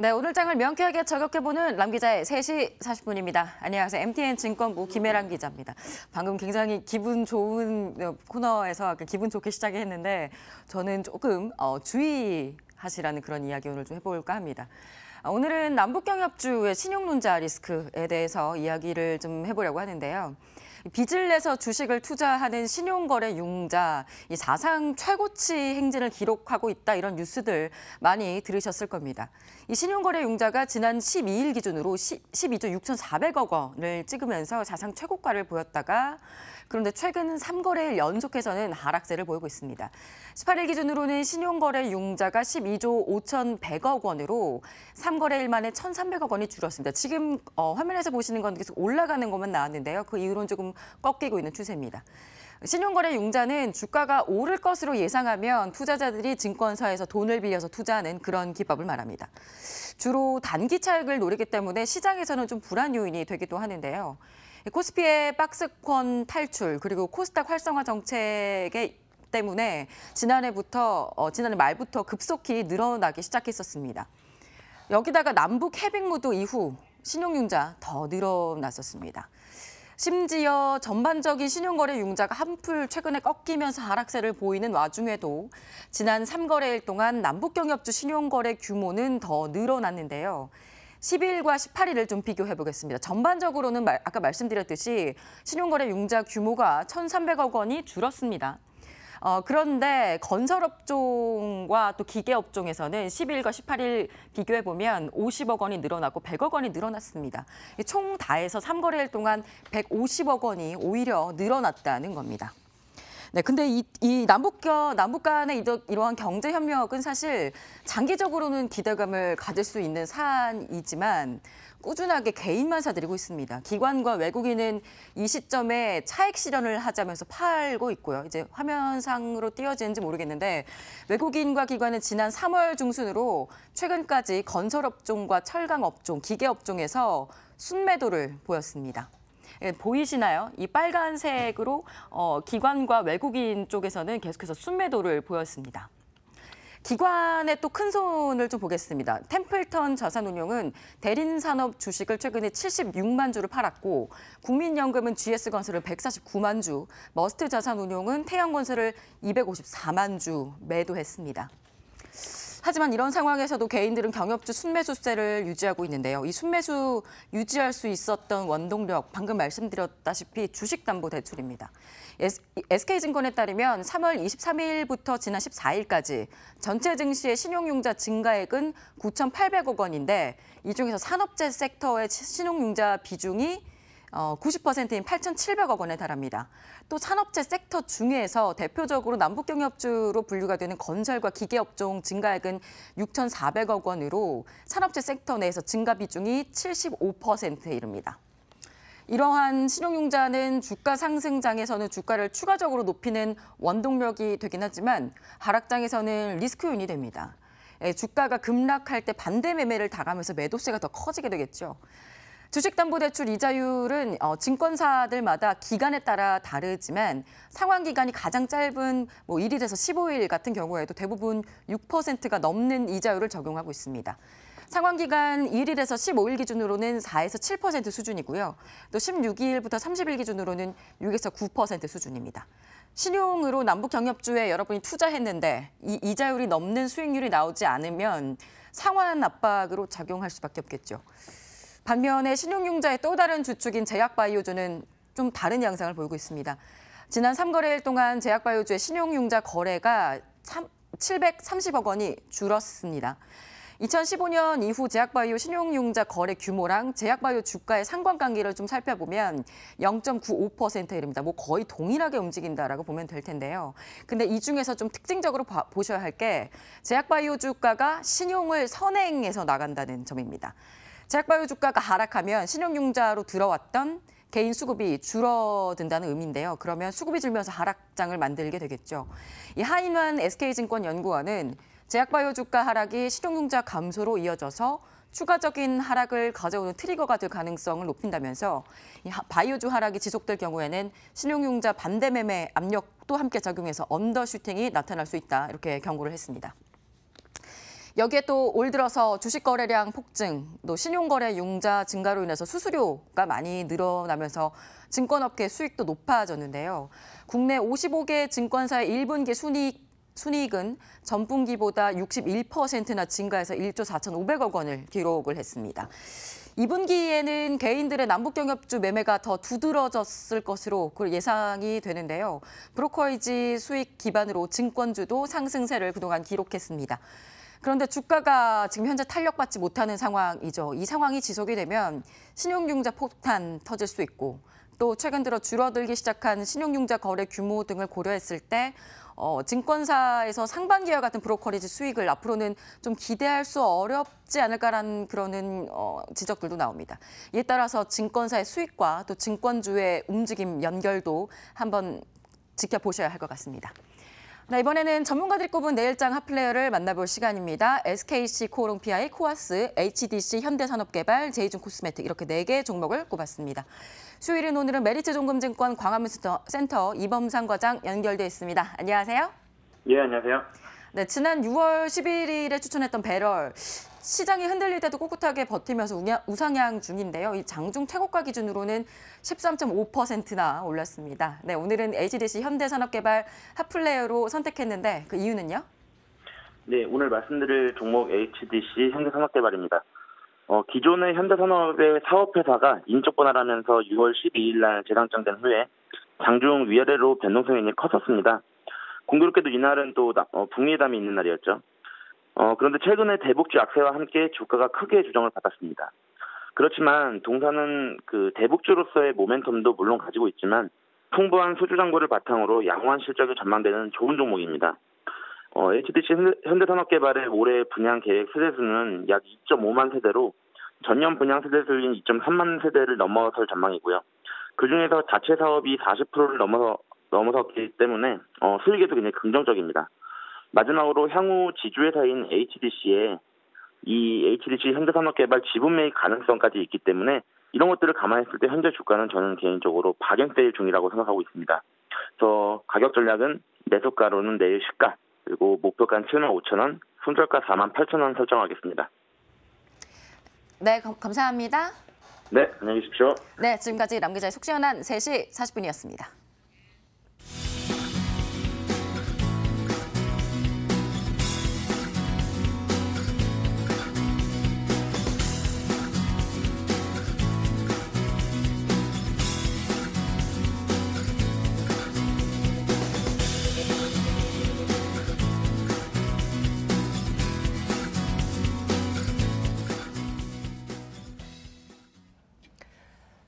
네, 오늘 장을 명쾌하게 저격해보는 람 기자의 3시 40분입니다. 안녕하세요. MTN증권부 김혜란 기자입니다. 방금 굉장히 기분 좋은 코너에서 기분 좋게 시작했는데 저는 조금 주의하시라는 그런 이야기 오늘 좀 해볼까 합니다. 오늘은 남북경협주의 신용문자 리스크에 대해서 이야기를 좀 해보려고 하는데요. 빚을 내서 주식을 투자하는 신용거래 융자, 이 사상 최고치 행진을 기록하고 있다 이런 뉴스들 많이 들으셨을 겁니다. 이 신용거래 융자가 지난 12일 기준으로 12조 6,400억 원을 찍으면서 사상 최고가를 보였다가 그런데 최근 3거래일 연속해서는 하락세를 보이고 있습니다. 18일 기준으로는 신용거래 융자가 12조 5,100억 원으로 3거래일 만에 1,300억 원이 줄었습니다. 지금 화면에서 보시는 건 계속 올라가는 것만 나왔는데요. 그 이후로는 조금 꺾이고 있는 추세입니다. 신용거래 융자는 주가가 오를 것으로 예상하면 투자자들이 증권사에서 돈을 빌려서 투자하는 그런 기법을 말합니다. 주로 단기 차익을 노리기 때문에 시장에서는 좀 불안 요인이 되기도 하는데요. 코스피의 박스권 탈출 그리고 코스닥 활성화 정책에 때문에 지난해 말부터 급속히 늘어나기 시작했었습니다. 여기다가 남북 해빙 무드 이후 신용융자 더 늘어났었습니다. 심지어 전반적인 신용거래 융자가 한풀 최근에 꺾이면서 하락세를 보이는 와중에도 지난 3거래일 동안 남북경협주 신용거래 규모는 더 늘어났는데요. 10일과 18일을 좀 비교해 보겠습니다. 전반적으로는 아까 말씀드렸듯이 신용거래 융자 규모가 1,300억 원이 줄었습니다. 그런데 건설업종과 또 기계업종에서는 10일과 18일 비교해 보면 50억 원이 늘어나고 100억 원이 늘어났습니다. 총 다해서 3거래일 동안 150억 원이 오히려 늘어났다는 겁니다. 네, 근데 이 남북 간의 이러한 경제 협력은 사실 장기적으로는 기대감을 가질 수 있는 사안이지만 꾸준하게 개인만 사들이고 있습니다. 기관과 외국인은 이 시점에 차익 실현을 하자면서 팔고 있고요. 이제 화면상으로 띄어지는지 모르겠는데 외국인과 기관은 지난 3월 중순으로 최근까지 건설업종과 철강업종, 기계업종에서 순매도를 보였습니다. 보이시나요? 이 빨간색으로 기관과 외국인 쪽에서는 계속해서 순매도를 보였습니다. 기관의 또 큰 손을 좀 보겠습니다. 템플턴 자산운용은 대림산업 주식을 최근에 76만 주를 팔았고 국민연금은 GS건설을 149만 주, 머스트 자산운용은 태양건설을 254만 주 매도했습니다. 하지만 이런 상황에서도 개인들은 경협주 순매수세를 유지하고 있는데요. 이 순매수 유지할 수 있었던 원동력, 방금 말씀드렸다시피 주식담보대출입니다. SK증권에 따르면 3월 23일부터 지난 14일까지 전체 증시의 신용융자 증가액은 9,800억 원인데 이 중에서 산업재 섹터의 신용융자 비중이 90%인 8,700억 원에 달합니다. 또 산업재 섹터 중에서 대표적으로 남북경협주로 분류가 되는 건설과 기계업종 증가액은 6,400억 원으로 산업재 섹터 내에서 증가 비중이 75%에 이릅니다. 이러한 신용융자는 주가 상승장에서는 주가를 추가적으로 높이는 원동력이 되긴 하지만 하락장에서는 리스크 요인이 됩니다. 주가가 급락할 때 반대 매매를 당하면서 매도세가 더 커지게 되겠죠. 주식담보대출 이자율은 증권사들마다 기간에 따라 다르지만 상환기간이 가장 짧은 1일에서 15일 같은 경우에도 대부분 6%가 넘는 이자율을 적용하고 있습니다. 상환기간 1일에서 15일 기준으로는 4에서 7% 수준이고요. 또 16일부터 30일 기준으로는 6에서 9% 수준입니다. 신용으로 남북경협주에 여러분이 투자했는데 이 이자율이 넘는 수익률이 나오지 않으면 상환 압박으로 작용할 수밖에 없겠죠. 반면에 신용융자의 또 다른 주축인 제약바이오주는 좀 다른 양상을 보이고 있습니다. 지난 3거래일 동안 제약바이오주의 신용융자 거래가 730억 원이 줄었습니다. 2015년 이후 제약바이오 신용융자 거래 규모랑 제약바이오 주가의 상관관계를 좀 살펴보면 0.95%에 이릅니다. 거의 동일하게 움직인다라고 보면 될 텐데요. 근데 이 중에서 좀 특징적으로 보셔야 할 게 제약바이오 주가가 신용을 선행해서 나간다는 점입니다. 제약바이오 주가가 하락하면 신용융자로 들어왔던 개인 수급이 줄어든다는 의미인데요. 그러면 수급이 줄면서 하락장을 만들게 되겠죠. 이 하인환 SK증권 연구원은 제약바이오 주가 하락이 신용융자 감소로 이어져서 추가적인 하락을 가져오는 트리거가 될 가능성을 높인다면서 이 바이오주 하락이 지속될 경우에는 신용융자 반대 매매 압력도 함께 작용해서 언더슈팅이 나타날 수 있다 이렇게 경고를 했습니다. 여기에 또 올 들어서 주식 거래량 폭증, 또 신용거래 융자 증가로 인해서 수수료가 많이 늘어나면서 증권업계 수익도 높아졌는데요. 국내 55개 증권사의 1분기 순이익은 전분기보다 61%나 증가해서 1조 4,500억 원을 기록을 했습니다. 2분기에는 개인들의 남북경협주 매매가 더 두드러졌을 것으로 예상이 되는데요. 브로커리지 수익 기반으로 증권주도 상승세를 그동안 기록했습니다. 그런데 주가가 지금 현재 탄력받지 못하는 상황이죠. 이 상황이 지속이 되면 신용융자 폭탄 터질 수 있고 또 최근 들어 줄어들기 시작한 신용융자 거래 규모 등을 고려했을 때 증권사에서 상반기와 같은 브로커리지 수익을 앞으로는 좀 기대할 수 어렵지 않을까라는 그러는 지적들도 나옵니다. 이에 따라서 증권사의 수익과 또 증권주의 움직임 연결도 한번 지켜보셔야 할 것 같습니다. 네, 이번에는 전문가들이 꼽은 내일장 핫플레이어를 만나볼 시간입니다. SKC, 코오롱 PI, 코아스, HDC, 현대산업개발, 제이준 코스메틱 이렇게 4개 종목을 꼽았습니다. 수요일인 오늘은 메리츠종금증권 광화문센터 이범상 과장 연결돼 있습니다. 안녕하세요. 예, 안녕하세요. 네, 지난 6월 11일에 추천했던 배럴. 시장이 흔들릴 때도 꿋꿋하게 버티면서 우상향 중인데요. 이 장중 최고가 기준으로는 13.5%나 올랐습니다. 네, 오늘은 HDC 현대산업개발 핫플레이어로 선택했는데 그 이유는요? 네, 오늘 말씀드릴 종목 HDC 현대산업개발입니다. 기존의 현대산업의 사업회사가 인적 분할하면서 6월 12일 날 재상장된 후에 장중 위아래로 변동성이 컸었습니다. 공교롭게도 이날은 또 북미회담이 있는 날이었죠. 그런데 최근에 대북주 약세와 함께 주가가 크게 조정을 받았습니다. 그렇지만 동사는 그 대북주로서의 모멘텀도 물론 가지고 있지만 풍부한 수주 잔고를 바탕으로 양호한 실적이 전망되는 좋은 종목입니다. HDC 현대산업개발의 올해 분양 계획 세대수는 약 2.5만 세대로 전년 분양 세대수인 2.3만 세대를 넘어설 전망이고요. 그중에서 자체 사업이 40%를 넘어섰기 때문에 수익에도 굉장히 긍정적입니다. 마지막으로 향후 지주회사인 HDC에 이 HDC 현대산업개발 지분 매입 가능성까지 있기 때문에 이런 것들을 감안했을 때 현재 주가는 저는 개인적으로 박연세일 중이라고 생각하고 있습니다. 그래서 가격 전략은 매수가로는 내일 시가 그리고 목표가는 75,000원, 손절가 48,000원 설정하겠습니다. 네, 감사합니다. 네, 안녕히 계십시오. 네, 지금까지 람 기자의 속 시원한 3시 40분이었습니다.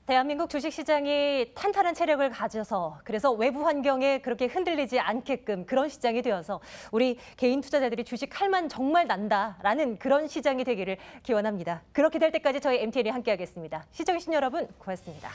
대한민국 주식시장이 탄탄한 체력을 가져서 그래서 외부 환경에 그렇게 흔들리지 않게끔 그런 시장이 되어서 우리 개인 투자자들이 주식 할 만 정말 난다라는 그런 시장이 되기를 기원합니다. 그렇게 될 때까지 저희 MTN이 함께하겠습니다. 시청해주신 여러분 고맙습니다.